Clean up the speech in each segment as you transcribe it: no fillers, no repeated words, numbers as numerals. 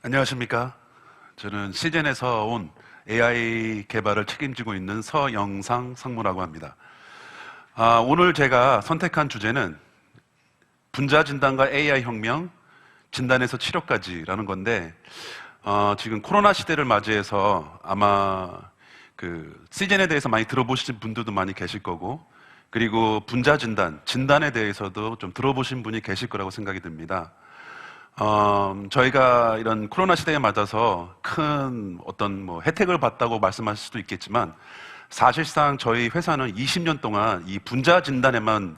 안녕하십니까. 저는 시젠에서 온 AI 개발을 책임지고 있는 서영상 상무라고 합니다. 오늘 제가 선택한 주제는 분자 진단과 AI 혁명, 진단에서 치료까지라는 건데, 지금 코로나 시대를 맞이해서 아마 그 시젠에 대해서 많이 들어보신 분들도 많이 계실 거고, 그리고 분자 진단, 진단에 대해서도 좀 들어보신 분이 계실 거라고 생각이 듭니다. 저희가 이런 코로나 시대에 맞아서 큰 어떤 뭐 혜택을 봤다고 말씀하실 수도 있겠지만, 사실상 저희 회사는 20년 동안 이 분자 진단에만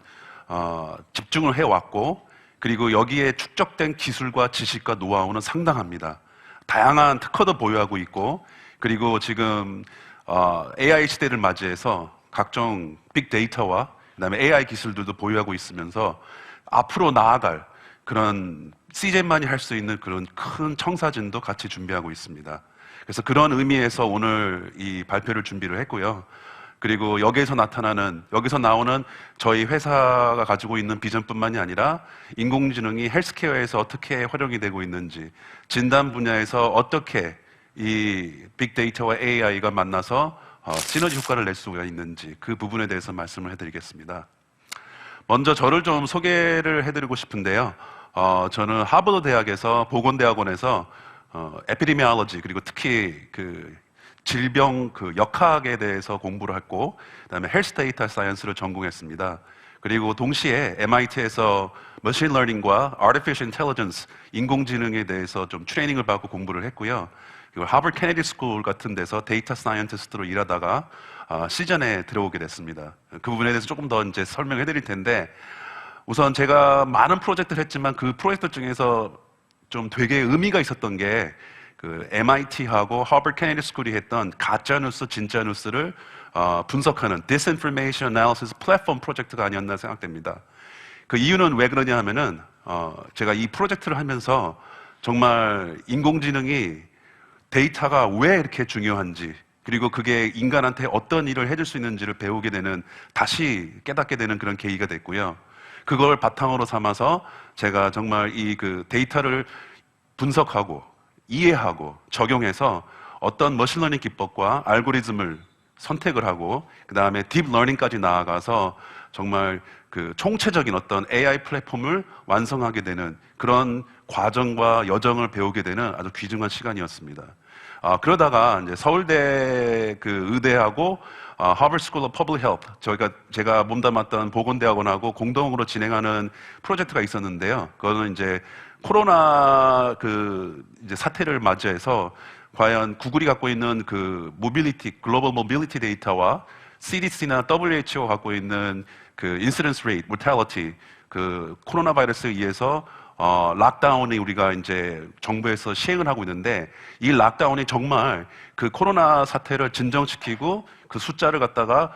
집중을 해왔고, 그리고 여기에 축적된 기술과 지식과 노하우는 상당합니다. 다양한 특허도 보유하고 있고, 그리고 지금 AI 시대를 맞이해서 각종 빅데이터와 그다음에 AI 기술들도 보유하고 있으면서 앞으로 나아갈 그런 CJ만이 할 수 있는 그런 큰 청사진도 같이 준비하고 있습니다. 그래서 그런 의미에서 오늘 이 발표를 준비를 했고요. 그리고 여기서 나오는 저희 회사가 가지고 있는 비전뿐만이 아니라 인공지능이 헬스케어에서 어떻게 활용이 되고 있는지, 진단 분야에서 어떻게 이 빅데이터와 AI가 만나서 시너지 효과를 낼 수가 있는지, 그 부분에 대해서 말씀을 해드리겠습니다. 먼저 저를 좀 소개를 해드리고 싶은데요. 저는 하버드 대학에서 보건대학원에서 에피데미올로지, 그리고 특히 그 질병 그 역학에 대해서 공부를 했고, 그다음에 헬스 데이터 사이언스를 전공했습니다. 그리고 동시에 MIT에서 머신 러닝과 아티피셜 인텔리전스, 인공지능에 대해서 좀 트레이닝을 받고 공부를 했고요. 그리고 하버드 케네디 스쿨 같은 데서 데이터 사이언티스트로 일하다가 시전에 들어오게 됐습니다. 그 부분에 대해서 조금 더 이제 설명해 드릴 텐데, 우선 제가 많은 프로젝트를 했지만 그 프로젝트 중에서 좀 되게 의미가 있었던 게 그 MIT하고 하버드 케네디 스쿨이 했던 가짜 뉴스, 진짜 뉴스를 분석하는 Disinformation Analysis Platform 프로젝트가 아니었나 생각됩니다. 그 이유는 왜 그러냐 하면은 제가 이 프로젝트를 하면서 정말 인공지능이 데이터가 왜 이렇게 중요한지, 그리고 그게 인간한테 어떤 일을 해줄 수 있는지를 배우게 되는, 다시 깨닫게 되는 그런 계기가 됐고요. 그걸 바탕으로 삼아서 제가 정말 이 그 데이터를 분석하고 이해하고 적용해서 어떤 머신러닝 기법과 알고리즘을 선택을 하고, 그 다음에 딥러닝까지 나아가서 정말 그 총체적인 어떤 AI 플랫폼을 완성하게 되는 그런 과정과 여정을 배우게 되는 아주 귀중한 시간이었습니다. 그러다가 이제 서울대 그 의대하고 하버드 스쿨 오브 퍼블릭 헬스, 제가 몸담았던 보건대학원하고 공동으로 진행하는 프로젝트가 있었는데요. 그거는 이제 코로나 그 이제 사태를 맞이해서 과연 구글이 갖고 있는 그 모빌리티, 글로벌 모빌리티 데이터와 CDC나 WHO가 갖고 있는 그 인시던스 레이트, 모탈리티, 그 코로나 바이러스에 의해서 락다운이 우리가 이제 정부에서 시행을 하고 있는데, 이 락다운이 정말 그 코로나 사태를 진정시키고 그 숫자를 갖다가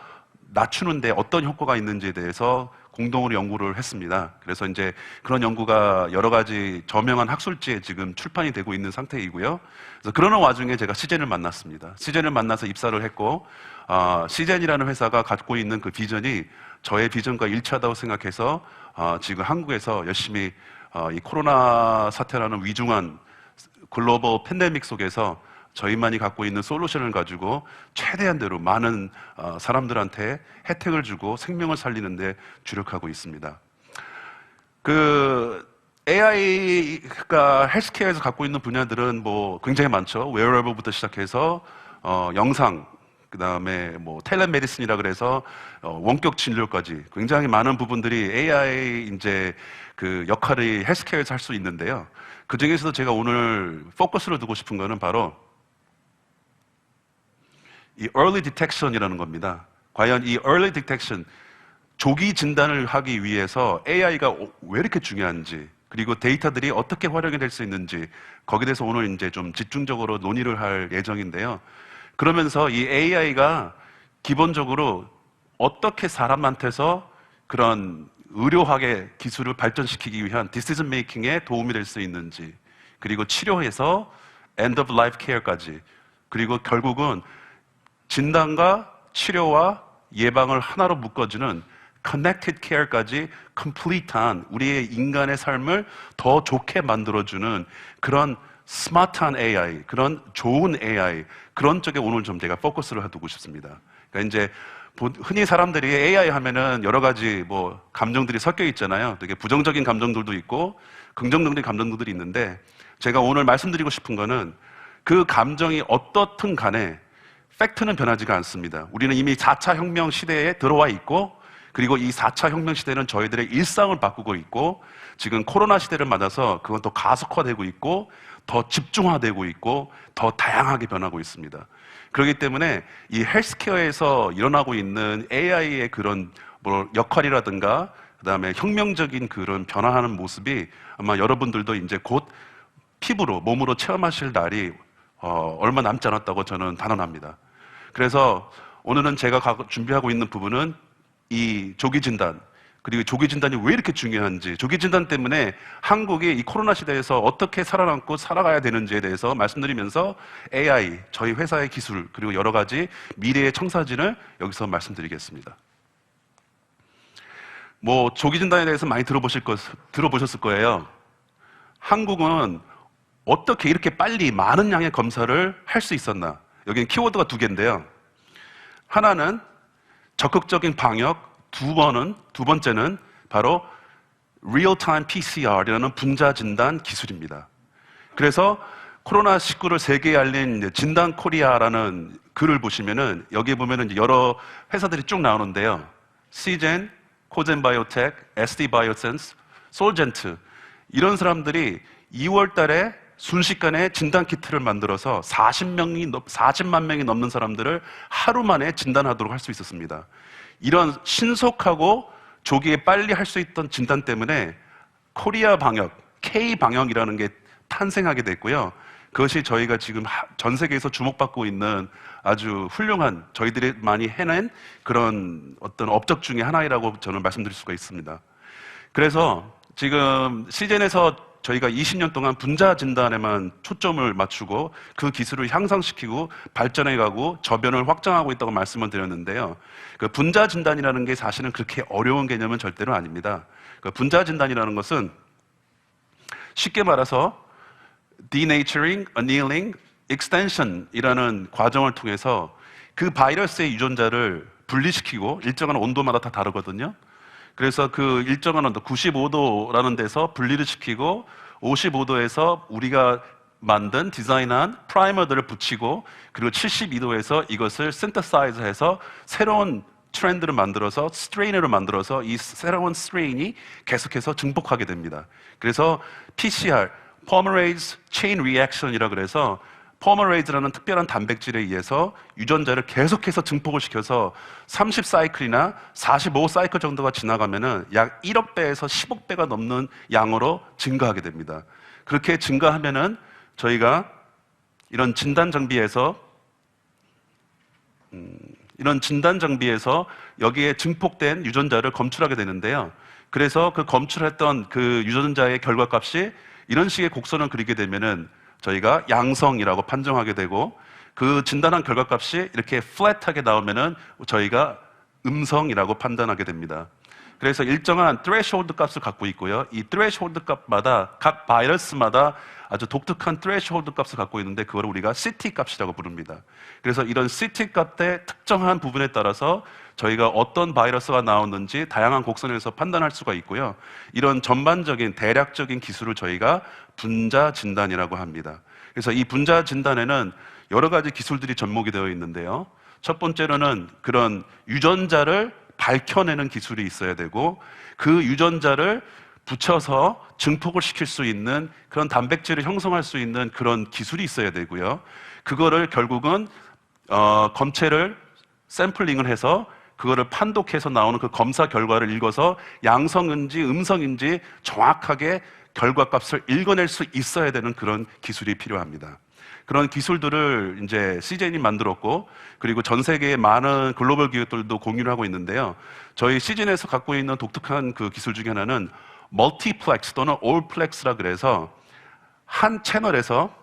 낮추는데 어떤 효과가 있는지에 대해서 공동으로 연구를 했습니다. 그래서 이제 그런 연구가 여러 가지 저명한 학술지에 지금 출판이 되고 있는 상태이고요. 그래서 그러는 와중에 제가 시젠을 만났습니다. 시젠을 만나서 입사를 했고, 시젠이라는 회사가 갖고 있는 그 비전이 저의 비전과 일치하다고 생각해서 지금 한국에서 열심히 이 코로나 사태라는 위중한 글로벌 팬데믹 속에서 저희만이 갖고 있는 솔루션을 가지고 최대한대로 많은 사람들한테 혜택을 주고 생명을 살리는 데 주력하고 있습니다. 그 AI가 헬스케어에서 갖고 있는 분야들은 뭐 굉장히 많죠. 웨어러블부터 시작해서 영상, 그 다음에 뭐 텔레메디슨이라 그래서 원격 진료까지 굉장히 많은 부분들이 AI 이제 그 역할이 헬스케어에서 할 수 있는데요. 그 중에서도 제가 오늘 포커스를 두고 싶은 거는 바로 이 early detection이라는 겁니다. 과연 이 early detection, 조기 진단을 하기 위해서 AI가 왜 이렇게 중요한지, 그리고 데이터들이 어떻게 활용이 될 수 있는지, 거기에 대해서 오늘 이제 좀 집중적으로 논의를 할 예정인데요. 그러면서 이 AI가 기본적으로 어떻게 사람한테서 그런 의료학의 기술을 발전시키기 위한 디시전 메이킹에 도움이 될 수 있는지, 그리고 치료해서 end of life care까지, 그리고 결국은 진단과 치료와 예방을 하나로 묶어주는 connected care까지 complete한 우리의 인간의 삶을 더 좋게 만들어주는 그런 스마트한 AI, 그런 좋은 AI, 그런 쪽에 오늘 좀 제가 포커스를 해두고 싶습니다. 그러니까 이제 흔히 사람들이 AI 하면은 여러 가지 뭐 감정들이 섞여 있잖아요. 되게 부정적인 감정들도 있고 긍정적인 감정들이 있는데, 제가 오늘 말씀드리고 싶은 거는 그 감정이 어떻든 간에 팩트는 변하지가 않습니다. 우리는 이미 4차 혁명 시대에 들어와 있고, 그리고 이 4차 혁명 시대는 저희들의 일상을 바꾸고 있고, 지금 코로나 시대를 맞아서 그건 또 가속화되고 있고, 더 집중화되고 있고, 더 다양하게 변하고 있습니다. 그렇기 때문에 이 헬스케어에서 일어나고 있는 AI의 그런 뭐 역할이라든가, 그 다음에 혁명적인 그런 변화하는 모습이 아마 여러분들도 이제 곧 피부로, 몸으로 체험하실 날이 얼마 남지 않았다고 저는 단언합니다. 그래서 오늘은 제가 준비하고 있는 부분은 이 조기 진단, 그리고 조기 진단이 왜 이렇게 중요한지, 조기 진단 때문에 한국이 이 코로나 시대에서 어떻게 살아남고 살아가야 되는지에 대해서 말씀드리면서 AI, 저희 회사의 기술, 그리고 여러 가지 미래의 청사진을 여기서 말씀드리겠습니다. 뭐 조기 진단에 대해서 많이 들어보셨을 거예요. 한국은 어떻게 이렇게 빨리 많은 양의 검사를 할 수 있었나? 여기는 키워드가 2개인데요. 하나는 적극적인 방역, 두 번째는 바로 Real-Time PCR이라는 분자 진단 기술입니다. 그래서 코로나19를 세계에 알린 진단 코리아라는 글을 보시면은 여기에 보면은 이제 여러 회사들이 쭉 나오는데요. 시젠, 코젠 바이오텍, SD 바이오센스, 솔젠트, 이런 사람들이 2월 달에 순식간에 진단 키트를 만들어서 40만 명이 넘는 사람들을 하루 만에 진단하도록 할 수 있었습니다. 이런 신속하고 조기에 빨리 할 수 있던 진단 때문에 코리아 방역, K 방역이라는 게 탄생하게 됐고요. 그것이 저희가 지금 전 세계에서 주목받고 있는 아주 훌륭한, 저희들이 많이 해낸 그런 어떤 업적 중에 하나이라고 저는 말씀드릴 수가 있습니다. 그래서 지금 시젠에서 저희가 20년 동안 분자 진단에만 초점을 맞추고 그 기술을 향상시키고 발전해가고 저변을 확장하고 있다고 말씀을 드렸는데요. 그 분자 진단이라는 게 사실은 그렇게 어려운 개념은 절대로 아닙니다. 그 분자 진단이라는 것은 쉽게 말해서 denaturing, annealing, extension이라는 과정을 통해서 그 바이러스의 유전자를 분리시키고, 일정한 온도마다 다 다르거든요. 그래서 그 일정한 온도, 95도라는 데서 분리를 시키고 55도에서 우리가 만든 디자인한 프라이머들을 붙이고, 그리고 72도에서 이것을 synthesize해서 새로운 트렌드를 만들어서 스트레인을 만들어서 이 새로운 스트레인이 계속해서 증폭하게 됩니다. 그래서 PCR, Polymerase Chain Reaction이라고 그래서 포머레이즈라는 특별한 단백질에 의해서 유전자를 계속해서 증폭을 시켜서 30사이클이나 45사이클 정도가 지나가면은 약 1억 배에서 10억 배가 넘는 양으로 증가하게 됩니다. 그렇게 증가하면은 저희가 이런 진단 장비에서 여기에 증폭된 유전자를 검출하게 되는데요. 그래서 그 검출했던 그 유전자의 결과값이 이런 식의 곡선을 그리게 되면은 저희가 양성이라고 판정하게 되고, 그 진단한 결과값이 이렇게 플랫하게 나오면은 저희가 음성이라고 판단하게 됩니다. 그래서 일정한 threshold 값을 갖고 있고요. 이 threshold 값마다 각 바이러스마다 아주 독특한 threshold 값을 갖고 있는데 그걸 우리가 CT 값이라고 부릅니다. 그래서 이런 CT 값의 특정한 부분에 따라서 저희가 어떤 바이러스가 나오는지 다양한 곡선에서 판단할 수가 있고요. 이런 전반적인 대략적인 기술을 저희가 분자 진단이라고 합니다. 그래서 이 분자 진단에는 여러 가지 기술들이 접목이 되어 있는데요. 첫 번째로는 그런 유전자를 밝혀내는 기술이 있어야 되고, 그 유전자를 붙여서 증폭을 시킬 수 있는 그런 단백질을 형성할 수 있는 그런 기술이 있어야 되고요. 그거를 결국은 검체를 샘플링을 해서 그거를 판독해서 나오는 그 검사 결과를 읽어서 양성인지 음성인지 정확하게 결과값을 읽어낼 수 있어야 되는 그런 기술이 필요합니다. 그런 기술들을 이제 시젠이 만들었고, 그리고 전 세계의 많은 글로벌 기업들도 공유를 하고 있는데요. 저희 시젠에서 갖고 있는 독특한 그 기술 중에 하나는 멀티플렉스 또는 올플렉스라 그래서 한 채널에서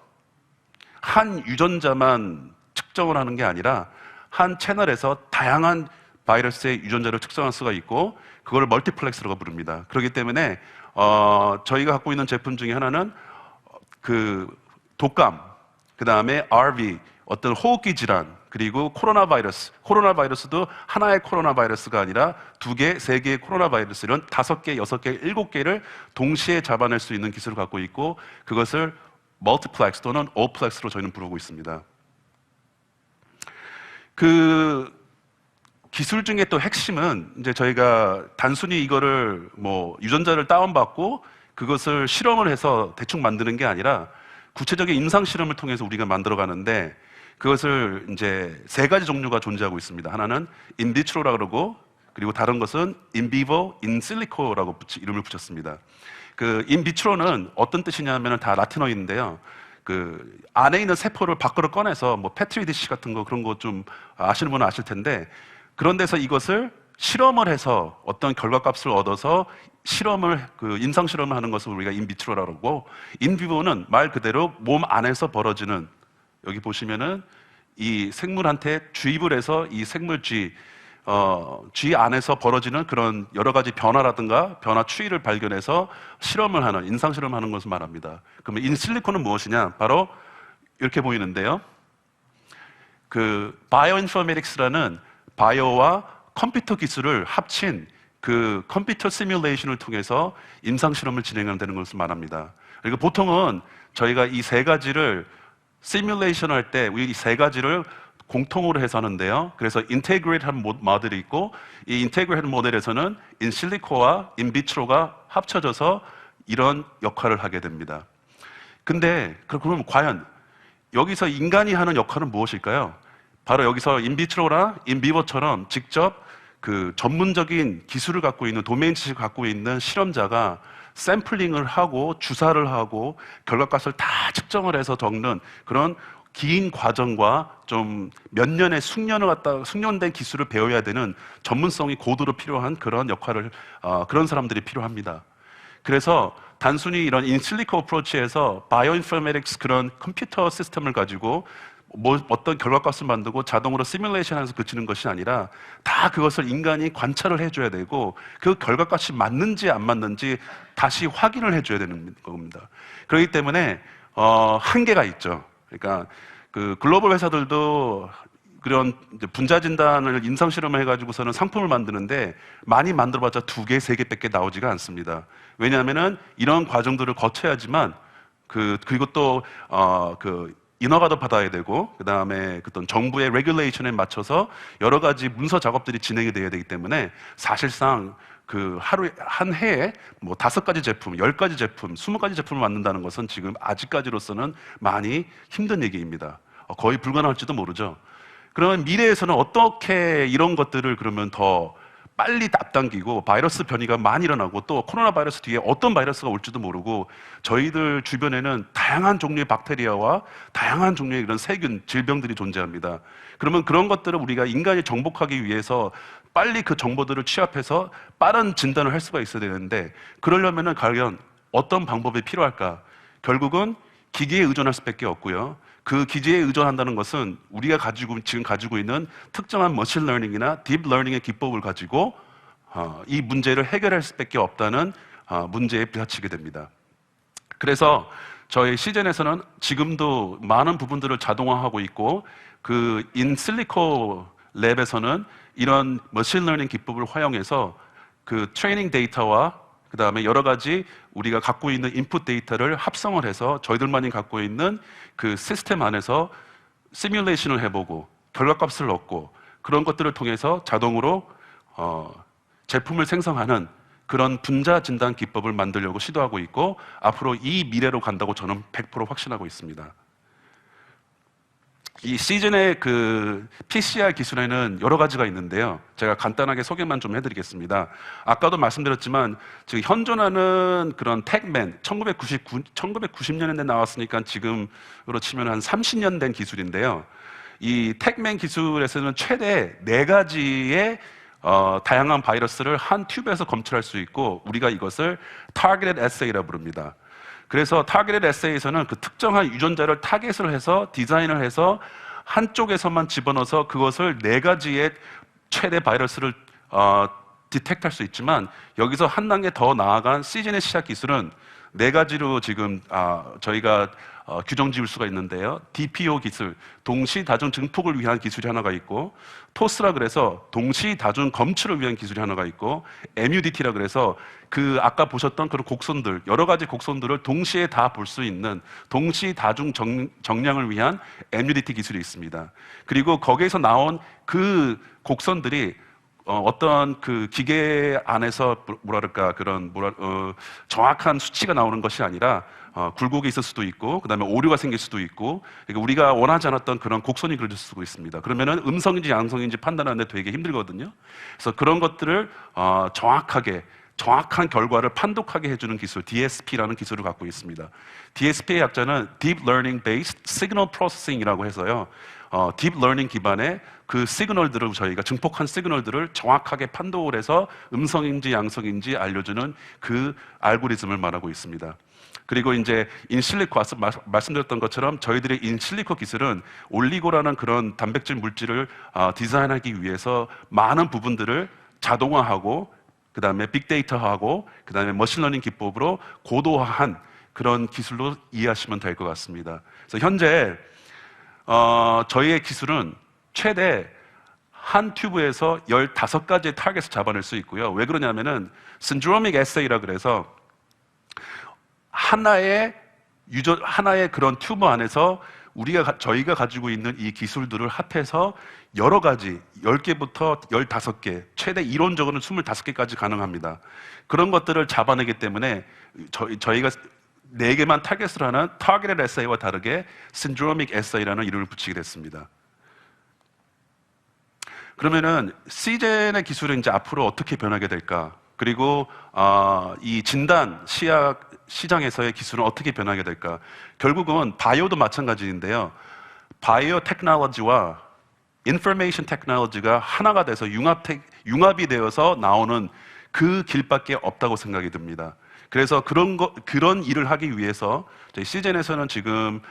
한 유전자만 측정을 하는 게 아니라 한 채널에서 다양한 바이러스의 유전자를 측정할 수가 있고, 그걸 멀티플렉스라고 부릅니다. 그렇기 때문에 저희가 갖고 있는 제품 중에 하나는 그 독감, 그 다음에 RV, 어떤 호흡기 질환, 그리고 코로나 바이러스도 하나의 코로나 바이러스가 아니라 2개, 3개의 코로나 바이러스, 이런 5개, 6개, 7개를 동시에 잡아낼 수 있는 기술을 갖고 있고, 그것을 멀티플렉스 또는 오플렉스로 저희는 부르고 있습니다. 그 기술 중에 또 핵심은 이제 저희가 단순히 이거를 뭐 유전자를 다운받고 그것을 실험을 해서 대충 만드는 게 아니라 구체적인 임상 실험을 통해서 우리가 만들어 가는데, 그것을 이제 3가지 종류가 존재하고 있습니다. 하나는 인비트로라고 그러고, 그리고 다른 것은 인비보, 인실리코라고 이름을 붙였습니다. 그 인비트로는 어떤 뜻이냐면 다 라틴어인데요. 그 안에 있는 세포를 밖으로 꺼내서 뭐 패트리 디시 같은 거, 그런 거 좀 아시는 분은 아실 텐데, 그런 데서 이것을 실험을 해서 어떤 결과값을 얻어서 임상 실험을 하는 것을 우리가 인비트로라고 그러고, 인비보는 말 그대로 몸 안에서 벌어지는, 여기 보시면은 이 생물한테 주입을 해서 이 생물쥐 안에서 벌어지는 그런 여러 가지 변화라든가 변화 추이를 발견해서 실험을 하는, 임상 실험을 하는 것을 말합니다. 그러면 인실리코는 무엇이냐? 바로 이렇게 보이는데요. 그 바이오인포메틱스라는 바이오와 컴퓨터 기술을 합친 그 컴퓨터 시뮬레이션을 통해서 임상 실험을 진행한다는 것을 말합니다. 그리고 보통은 저희가 이 3가지를 시뮬레이션 할 때 이 3가지를 공통으로 해서 하는데요. 그래서 인테그레이트한 모델이 있고, 이 인테그레이트 모델에서는 인실리코와 인비트로가 합쳐져서 이런 역할을 하게 됩니다. 근데 그러면 과연 여기서 인간이 하는 역할은 무엇일까요? 바로 여기서 인비트로나 인비버처럼 직접 그 전문적인 기술을 갖고 있는, 도메인 지식을 갖고 있는 실험자가 샘플링을 하고 주사를 하고 결과값을 다 측정을 해서 적는 그런 긴 과정과 좀 몇 년의 숙련된 기술을 배워야 되는 전문성이 고도로 필요한 그런 역할을, 그런 사람들이 필요합니다. 그래서 단순히 이런 인실리코 어프로치에서 바이오인포메틱스 그런 컴퓨터 시스템을 가지고 어떤 결과값을 만들고 자동으로 시뮬레이션하면서 그치는 것이 아니라, 다 그것을 인간이 관찰을 해줘야 되고, 그 결과값이 맞는지 안 맞는지 다시 확인을 해줘야 되는 겁니다. 그렇기 때문에 한계가 있죠. 그러니까 그 글로벌 회사들도 그런 분자 진단을 임상 실험을 해가지고서는 상품을 만드는데 많이 만들어봤자 2개, 3개밖에 나오지가 않습니다. 왜냐하면은 이런 과정들을 거쳐야지만 그리고 또 인허가도 받아야 되고, 그 다음에 어떤 정부의 레귤레이션에 맞춰서 여러 가지 문서 작업들이 진행이 돼야 되기 때문에, 사실상 그 한 해에 뭐 5가지 제품, 10가지 제품, 20가지 제품을 만든다는 것은 지금 아직까지로서는 많이 힘든 얘기입니다. 거의 불가능할지도 모르죠. 그러면 미래에서는 어떻게 이런 것들을 그러면 더 빨리 앞당기고, 바이러스 변이가 많이 일어나고 또 코로나 바이러스 뒤에 어떤 바이러스가 올지도 모르고, 저희들 주변에는 다양한 종류의 박테리아와 다양한 종류의 이런 세균, 질병들이 존재합니다. 그러면 그런 것들을 우리가 인간이 정복하기 위해서 빨리 그 정보들을 취합해서 빠른 진단을 할 수가 있어야 되는데, 그러려면은 과연 어떤 방법이 필요할까? 결국은 기기에 의존할 수밖에 없고요. 그 기지에 의존한다는 것은 우리가 지금 가지고 있는 특정한 머신 러닝이나 딥 러닝의 기법을 가지고 이 문제를 해결할 수밖에 없다는 문제에 부딪히게 됩니다. 그래서 저희 시젠에서는 지금도 많은 부분들을 자동화하고 있고, 그 인실리코 랩에서는 이런 머신 러닝 기법을 활용해서 그 트레이닝 데이터와 그 다음에 여러 가지 우리가 갖고 있는 인풋 데이터를 합성을 해서 저희들만이 갖고 있는 그 시스템 안에서 시뮬레이션을 해보고 결과값을 얻고, 그런 것들을 통해서 자동으로 제품을 생성하는 그런 분자 진단 기법을 만들려고 시도하고 있고, 앞으로 이 미래로 간다고 저는 100% 확신하고 있습니다. 이 시즌의 그 PCR 기술에는 여러 가지가 있는데요. 제가 간단하게 소개만 좀 해드리겠습니다. 아까도 말씀드렸지만 지금 현존하는 그런 텍맨 1990년대 나왔으니까 지금으로 치면 한 30년 된 기술인데요. 이 텍맨 기술에서는 최대 4가지의 다양한 바이러스를 한 튜브에서 검출할 수 있고, 우리가 이것을 Targeted Assay라고 부릅니다. 그래서 타겟 에세이에서는 그 특정한 유전자를 타겟을 해서 디자인을 해서 한쪽에서만 집어넣어서 그것을 4가지의 최대 바이러스를 디텍트할 수 있지만, 여기서 한 단계 더 나아간 시즌의 시작 기술은 네 가지로 지금 저희가 규정 지을 수가 있는데요. DPO 기술, 동시 다중 증폭을 위한 기술이 하나가 있고, 토스라 그래서 동시 다중 검출을 위한 기술이 하나가 있고, MUDT라 그래서 그 아까 보셨던 그런 곡선들, 여러 가지 곡선들을 동시에 다 볼 수 있는 동시 다중 정량을 위한 MUDT 기술이 있습니다. 그리고 거기에서 나온 그 곡선들이 어떤 그 기계 안에서 뭐랄까 그런 정확한 수치가 나오는 것이 아니라 굴곡이 있을 수도 있고, 그 다음에 오류가 생길 수도 있고, 그러니까 우리가 원하지 않았던 그런 곡선이 그려질 수도 있습니다. 그러면은 음성인지 양성인지 판단하는데 되게 힘들거든요. 그래서 그런 것들을 정확한 결과를 판독하게 해주는 기술, DSP라는 기술을 갖고 있습니다. DSP의 약자는 Deep Learning Based Signal Processing이라고 해서요, 딥 러닝 기반의 그 시그널들을 저희가 증폭한 시그널들을 정확하게 판독을 해서 음성인지 양성인지 알려주는 그 알고리즘을 말하고 있습니다. 그리고 이제 인실리코, 말씀드렸던 것처럼 저희들의 인실리코 기술은 올리고라는 그런 단백질 물질을 디자인하기 위해서 많은 부분들을 자동화하고, 그 다음에 빅데이터하고, 그 다음에 머신러닝 기법으로 고도화한 그런 기술로 이해하시면 될 것 같습니다. 그래서 현재 저희의 기술은 최대 한 튜브에서 15가지의 타겟을 잡아낼 수 있고요. 왜 그러냐면은 신드로믹 에세이라 그래서 하나의 그런 튜브 안에서 저희가 가지고 있는 이 기술들을 합해서 여러 가지 10개부터 15개, 최대 이론적으로는 25개까지 가능합니다. 그런 것들을 잡아내기 때문에 저희가 4개만 타겟을 하는 타겟 에세이와 다르게 신드로믹 에세이라는 이름을 붙이게 됐습니다. 그러면은 시젠의 기술은 이제 앞으로 어떻게 변하게 될까? 그리고 이 진단 시약 시장에서의 기술은 어떻게 변하게 될까? 결국은 바이오도 마찬가지인데요. 바이오 테크놀로지와 인포메이션 테크놀로지가 하나가 돼서 융합이 되어서 나오는 그 길밖에 없다고 생각이 듭니다. 그래서 그런 일을 하기 위해서 저희 시젠에서는 지금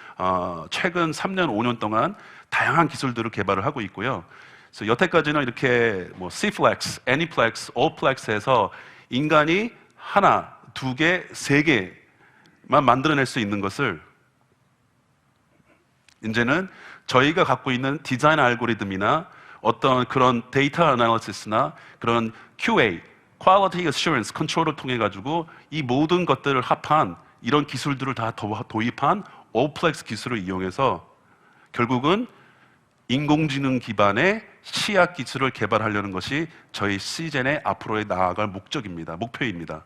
최근 3년, 5년 동안 다양한 기술들을 개발을 하고 있고요. 그래서 여태까지는 이렇게 뭐 Cflex, Anyplex, Allplex에서 인간이 하나, 2개, 3개만 만들어낼 수 있는 것을 이제는 저희가 갖고 있는 디자인 알고리즘이나 어떤 그런 데이터 애널리시스나 그런 QA, Quality Assurance Control을 통해 가지고 이 모든 것들을 합한 이런 기술들을 다 도입한 Allplex 기술을 이용해서 결국은 인공지능 기반의 치약 기술을 개발하려는 것이 저희 시젠의 앞으로의 나아갈 목표입니다.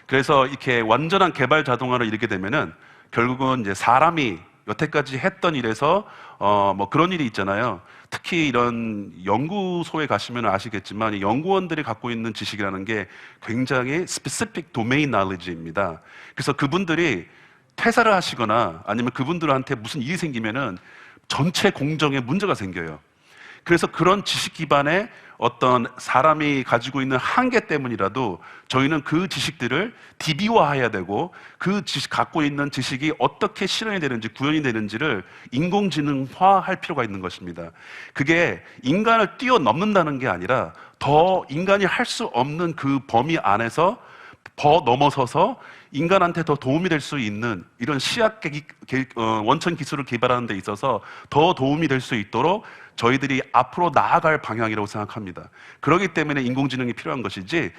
그래서 이렇게 완전한 개발 자동화를 이루게 되면은 결국은 이제 사람이 여태까지 했던 일에서 뭐 그런 일이 있잖아요. 특히 이런 연구소에 가시면 아시겠지만 이 연구원들이 갖고 있는 지식이라는 게 굉장히 specific domain knowledge입니다. 그래서 그분들이 퇴사를 하시거나 아니면 그분들한테 무슨 일이 생기면은 전체 공정에 문제가 생겨요. 그래서 그런 지식 기반의 어떤 사람이 가지고 있는 한계 때문이라도 저희는 그 지식들을 DB화해야 되고 그 갖고 있는 지식이 어떻게 실현이 되는지 구현이 되는지를 인공지능화할 필요가 있는 것입니다. 그게 인간을 뛰어넘는다는 게 아니라 더 인간이 할 수 없는 그 범위 안에서 더 넘어서서 인간한테 더 도움이 될 수 있는 이런 시약 원천 기술을 개발하는 데 있어서 더 도움이 될 수 있도록 저희들이 앞으로 나아갈 방향이라고 생각합니다. 그렇기 때문에 인공지능이 필요한 것이지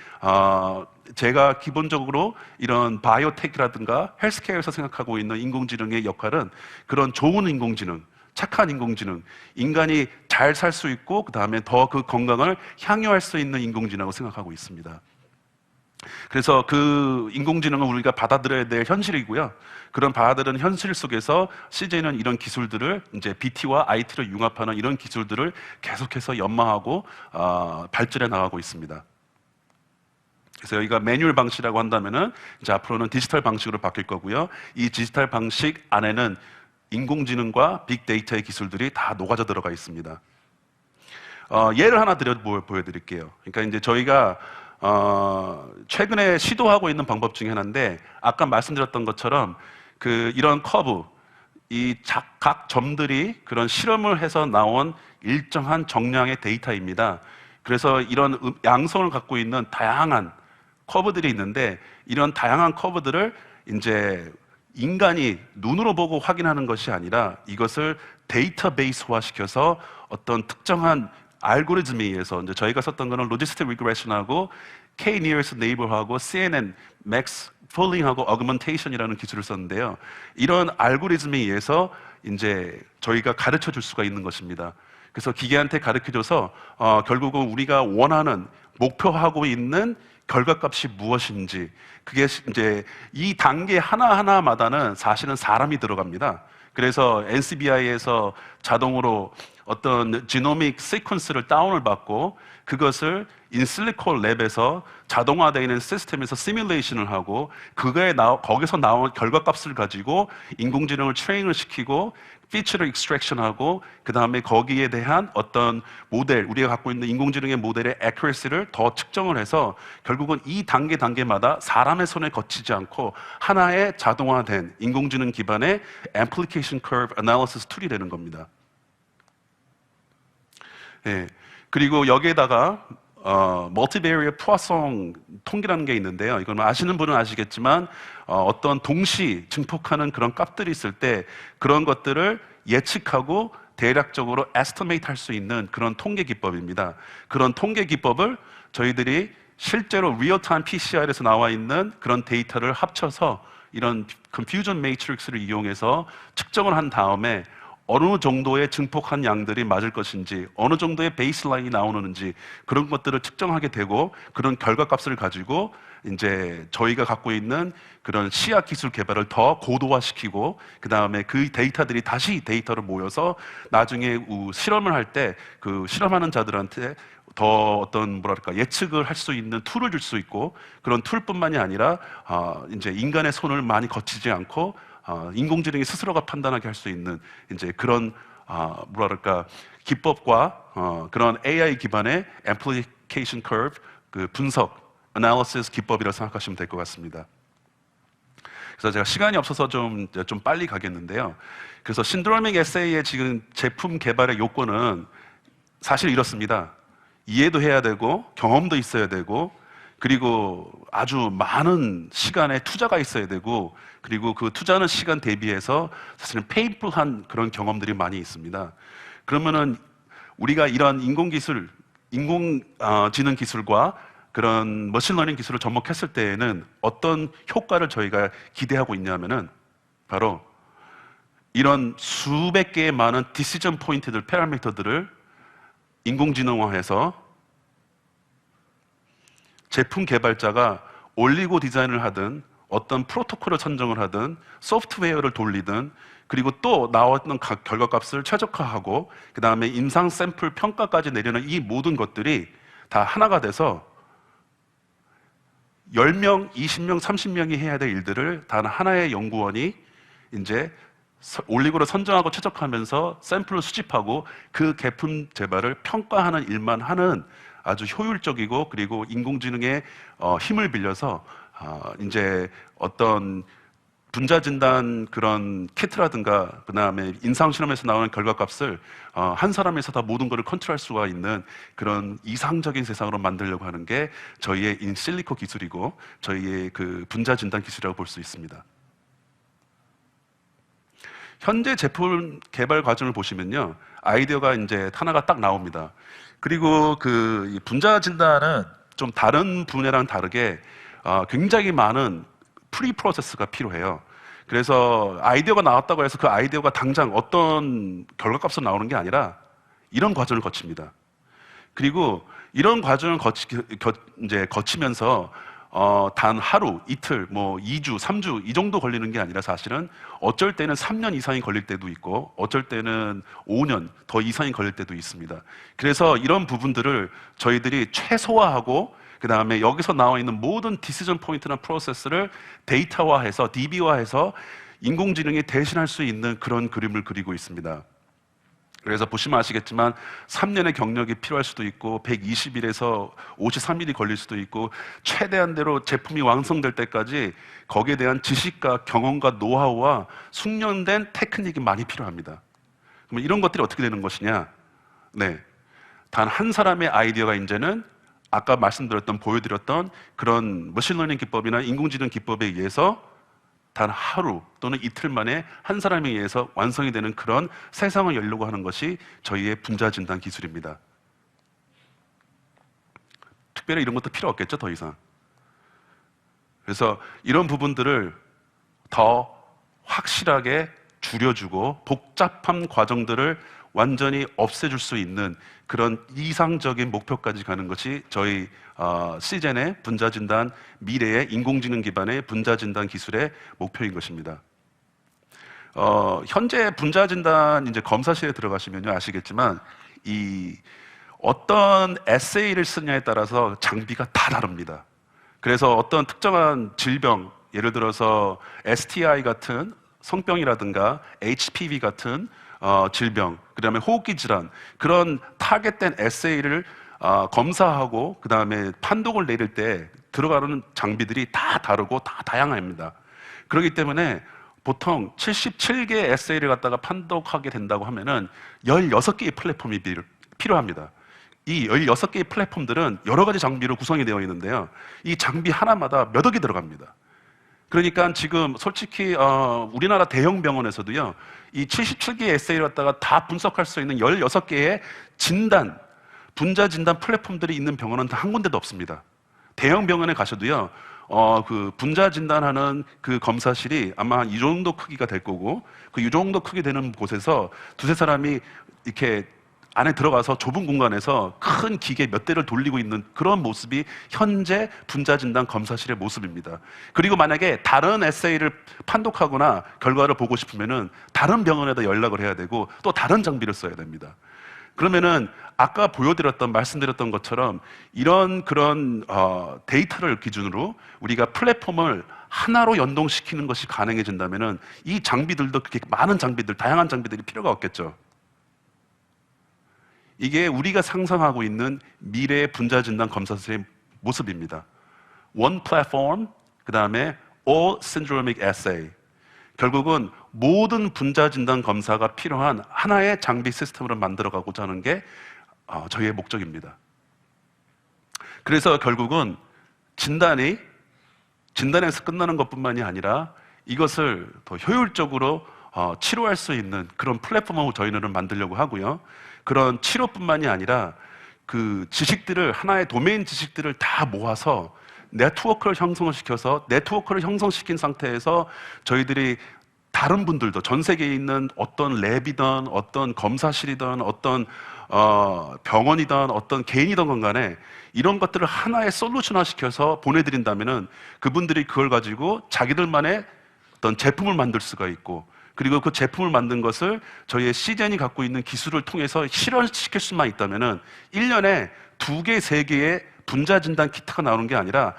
제가 기본적으로 이런 바이오텍이라든가 헬스케어에서 생각하고 있는 인공지능의 역할은 그런 좋은 인공지능, 착한 인공지능, 인간이 잘 살 수 있고 그 다음에 더 그 건강을 향유할 수 있는 인공지능이라고 생각하고 있습니다. 그래서 그 인공지능은 우리가 받아들여야 될 현실이고요. 그런 받아들이는 현실 속에서 CJ는 이런 기술들을 이제 BT와 IT를 융합하는 이런 기술들을 계속해서 연마하고 발전해 나가고 있습니다. 그래서 여기가 매뉴얼 방식이라고 한다면은 이제 앞으로는 디지털 방식으로 바뀔 거고요. 이 디지털 방식 안에는 인공지능과 빅데이터의 기술들이 다 녹아져 들어가 있습니다. 예를 하나 보여드릴게요. 그러니까 이제 저희가 최근에 시도하고 있는 방법 중에 하나인데 아까 말씀드렸던 것처럼 이런 커브, 각 점들이 그런 실험을 해서 나온 일정한 정량의 데이터입니다. 그래서 이런 양성을 갖고 있는 다양한 커브들이 있는데 이런 다양한 커브들을 이제 인간이 눈으로 보고 확인하는 것이 아니라 이것을 데이터베이스화 시켜서 어떤 특정한 알고리즘에 의해서 이제 저희가 썼던 거는 로지스틱 리그레션하고 K-nearest neighbor하고 CNN, max following하고 augmentation이라는 기술을 썼는데요. 이런 알고리즘에 의해서 이제 저희가 가르쳐 줄 수가 있는 것입니다. 그래서 기계한테 가르쳐줘서 결국은 우리가 원하는 목표하고 있는 결과값이 무엇인지 그게 이제 이 단계 하나하나마다는 사실은 사람이 들어갑니다. 그래서 NCBI에서 자동으로 어떤 지노믹 시퀀스를 다운을 받고 그것을 인실리콘 랩에서 자동화되어 있는 시스템에서 시뮬레이션을 하고 거기서 나온 결과값을 가지고 인공지능을 트레이닝을 시키고 피처를 익스트랙션하고 그 다음에 거기에 대한 어떤 모델, 우리가 갖고 있는 인공지능의 모델의 accuracy를 더 측정을 해서 결국은 이 단계마다 사람의 손에 거치지 않고 하나의 자동화된 인공지능 기반의 application curve analysis 툴이 되는 겁니다. 예. 그리고 여기에다가 멀티베리어 포화성 통계라는 게 있는데요. 이건 아시는 분은 아시겠지만 어떤 동시 증폭하는 그런 값들이 있을 때 그런 것들을 예측하고 대략적으로 estimate 할 수 있는 그런 통계 기법입니다. 그런 통계 기법을 저희들이 실제로 리얼타임 PCR에서 나와 있는 그런 데이터를 합쳐서 이런 confusion matrix를 이용해서 측정을 한 다음에 어느 정도의 증폭한 양들이 맞을 것인지, 어느 정도의 베이스라인이 나오는지 그런 것들을 측정하게 되고 그런 결과값을 가지고 이제 저희가 갖고 있는 그런 시약 기술 개발을 더 고도화시키고 그 다음에 그 데이터들이 다시 데이터를 모여서 나중에 실험을 할 때 그 실험하는 자들한테 더 어떤 뭐랄까 예측을 할 수 있는 툴을 줄 수 있고 그런 툴뿐만이 아니라 이제 인간의 손을 많이 거치지 않고 인공지능이 스스로가 판단하게 할 수 있는 이제 그런 뭐랄까 기법과 그런 AI 기반의 application curve 그 분석 analysis 기법이라고 생각하시면 될 것 같습니다. 그래서 제가 시간이 없어서 좀 빨리 가겠는데요. 그래서 신드로믹 SA의 지금 제품 개발의 요건은 사실 이렇습니다. 이해도 해야 되고 경험도 있어야 되고 그리고 아주 많은 시간에 투자가 있어야 되고 그리고 그 투자하는 시간 대비해서 사실은 페인풀한 그런 경험들이 많이 있습니다. 그러면은 우리가 이런 인공지능 기술과 그런 머신러닝 기술을 접목했을 때에는 어떤 효과를 저희가 기대하고 있냐면은 바로 이런 수백 개의 많은 디시전 포인트들, 파라미터들을 인공지능화해서 제품 개발자가 올리고 디자인을 하든 어떤 프로토콜을 선정을 하든 소프트웨어를 돌리든 그리고 또 나왔던 결과값을 최적화하고 그 다음에 임상 샘플 평가까지 내리는 이 모든 것들이 다 하나가 돼서 10명, 20명, 30명이 해야 될 일들을 단 하나의 연구원이 이제 올리고를 선정하고 최적화하면서 샘플을 수집하고 그 제품 개발을 평가하는 일만 하는 아주 효율적이고 그리고 인공지능의 힘을 빌려서 이제 어떤 분자 진단 그런 키트라든가 그 다음에 임상 실험에서 나오는 결과값을 한 사람에서 다 모든 것을 컨트롤할 수가 있는 그런 이상적인 세상으로 만들려고 하는 게 저희의 인실리코 기술이고 저희의 그 분자 진단 기술이라고 볼 수 있습니다. 현재 제품 개발 과정을 보시면요, 아이디어가 이제 하나가 딱 나옵니다. 그리고 그 분자 진단은 좀 다른 분야랑 다르게 굉장히 많은 프리 프로세스가 필요해요. 그래서 아이디어가 나왔다고 해서 그 아이디어가 당장 어떤 결과값으로 나오는 게 아니라 이런 과정을 거칩니다. 그리고 이런 과정을 거치면서 단 하루, 이틀, 뭐 2주, 3주 이 정도 걸리는 게 아니라 사실은 어쩔 때는 3년 이상이 걸릴 때도 있고 어쩔 때는 5년 더 이상이 걸릴 때도 있습니다. 그래서 이런 부분들을 저희들이 최소화하고 그 다음에 여기서 나와 있는 모든 디시전 포인트나 프로세스를 데이터화해서 DB화해서 인공지능이 대신할 수 있는 그런 그림을 그리고 있습니다. 그래서 보시면 아시겠지만 3년의 경력이 필요할 수도 있고 120일에서 53일이 걸릴 수도 있고 최대한대로 제품이 완성될 때까지 거기에 대한 지식과 경험과 노하우와 숙련된 테크닉이 많이 필요합니다. 그러면 이런 것들이 어떻게 되는 것이냐? 네, 단 한 사람의 아이디어가 이제는 아까 말씀드렸던 보여드렸던 그런 머신러닝 기법이나 인공지능 기법에 의해서 단 하루 또는 이틀 만에 한 사람에 의해서 완성이 되는 그런 세상을 열려고 하는 것이 저희의 분자진단 기술입니다. 특별히 이런 것도 필요 없겠죠, 더 이상. 그래서 이런 부분들을 더 확실하게 줄여주고 복잡한 과정들을 완전히 없애줄 수 있는 그런 이상적인 목표까지 가는 것이 저희 시젠의 분자진단, 미래의 인공지능 기반의 분자진단 기술의 목표인 것입니다. 현재 분자진단 이제 검사실에 들어가시면요 아시겠지만 이 어떤 에세이를 쓰냐에 따라서 장비가 다 다릅니다. 그래서 어떤 특정한 질병, 예를 들어서 STI 같은 성병이라든가 HPV 같은 질병, 그 다음에 호흡기 질환, 그런 타겟된 에세이를 검사하고 그 다음에 판독을 내릴 때 들어가는 장비들이 다 다르고 다 다양합니다. 그렇기 때문에 보통 77개 에세이를 갖다가 판독하게 된다고 하면은 16개의 플랫폼이 필요합니다. 이 16개의 플랫폼들은 여러 가지 장비로 구성이 되어 있는데요. 이 장비 하나마다 몇 억이 들어갑니다. 그러니까 지금 솔직히 우리나라 대형 병원에서도요. 이 77개의 에세이를 갖다가 다 분석할 수 있는 16개의 진단, 분자 진단 플랫폼들이 있는 병원은 한 군데도 없습니다. 대형 병원에 가셔도요. 그 분자 진단하는 그 검사실이 아마 이 정도 크기가 될 거고 그 이 정도 크기 되는 곳에서 두세 사람이 이렇게 안에 들어가서 좁은 공간에서 큰 기계 몇 대를 돌리고 있는 그런 모습이 현재 분자진단 검사실의 모습입니다. 그리고 만약에 다른 에세이를 판독하거나 결과를 보고 싶으면은 다른 병원에다 연락을 해야 되고 또 다른 장비를 써야 됩니다. 그러면은 아까 말씀드렸던 것처럼 이런 그런 데이터를 기준으로 우리가 플랫폼을 하나로 연동시키는 것이 가능해진다면은 이 장비들도 그렇게 많은 장비들, 다양한 장비들이 필요가 없겠죠. 이게 우리가 상상하고 있는 미래의 분자진단 검사실의 모습입니다. One platform, 그 다음에 all syndromic assay. 결국은 모든 분자진단 검사가 필요한 하나의 장비 시스템으로 만들어가고자 하는 게 저희의 목적입니다. 그래서 결국은 진단에서 끝나는 것뿐만이 아니라 이것을 더 효율적으로 치료할 수 있는 그런 플랫폼을 저희는 만들려고 하고요. 그런 치료뿐만이 아니라 그 지식들을 하나의 도메인 지식들을 다 모아서 네트워크를 형성시켜서 네트워크를 형성시킨 상태에서 저희들이 다른 분들도 전 세계에 있는 어떤 랩이든 어떤 검사실이든 어떤 병원이든 어떤 개인이든 간에 이런 것들을 하나의 솔루션화 시켜서 보내드린다면은 그분들이 그걸 가지고 자기들만의 어떤 제품을 만들 수가 있고 그리고 그 제품을 만든 것을 저희의 시젠이 갖고 있는 기술을 통해서 실현시킬 수만 있다면은 1년에 2개, 3개의 분자진단 키트가 나오는 게 아니라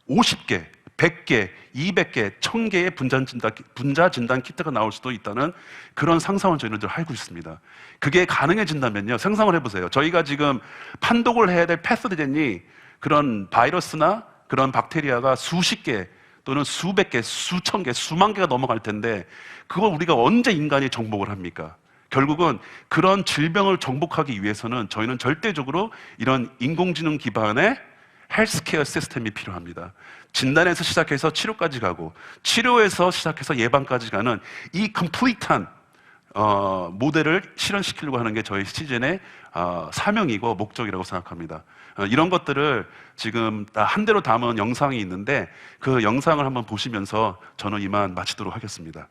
50개, 100개, 200개, 1000개의 분자진단 키트가 나올 수도 있다는 그런 상상을 저희는 하고 있습니다. 그게 가능해진다면요. 상상을 해보세요. 저희가 지금 판독을 해야 될 패스젠이 그런 바이러스나 그런 박테리아가 수십 개 또는 수백 개, 수천 개, 수만 개가 넘어갈 텐데 그걸 우리가 언제 인간이 정복을 합니까? 결국은 그런 질병을 정복하기 위해서는 저희는 절대적으로 이런 인공지능 기반의 헬스케어 시스템이 필요합니다. 진단에서 시작해서 치료까지 가고 치료에서 시작해서 예방까지 가는 이 컴플리트한 모델을 실현시키려고 하는 게 저희 시즌의 사명이고 목적이라고 생각합니다. 이런 것들을 지금 한 대로 담은 영상이 있는데 그 영상을 한번 보시면서 저는 이만 마치도록 하겠습니다.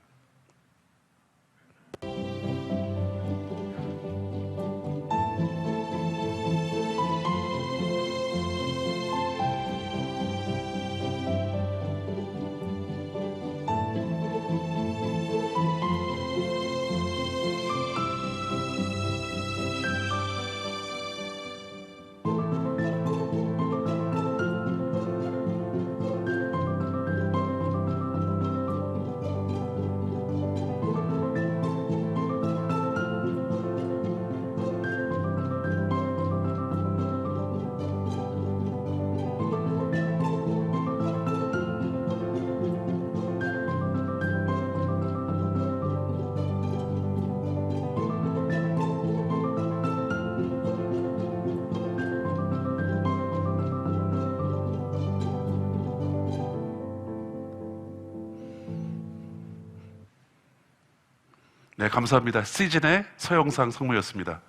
네, 감사합니다. 시즌의 서영상 성무였습니다.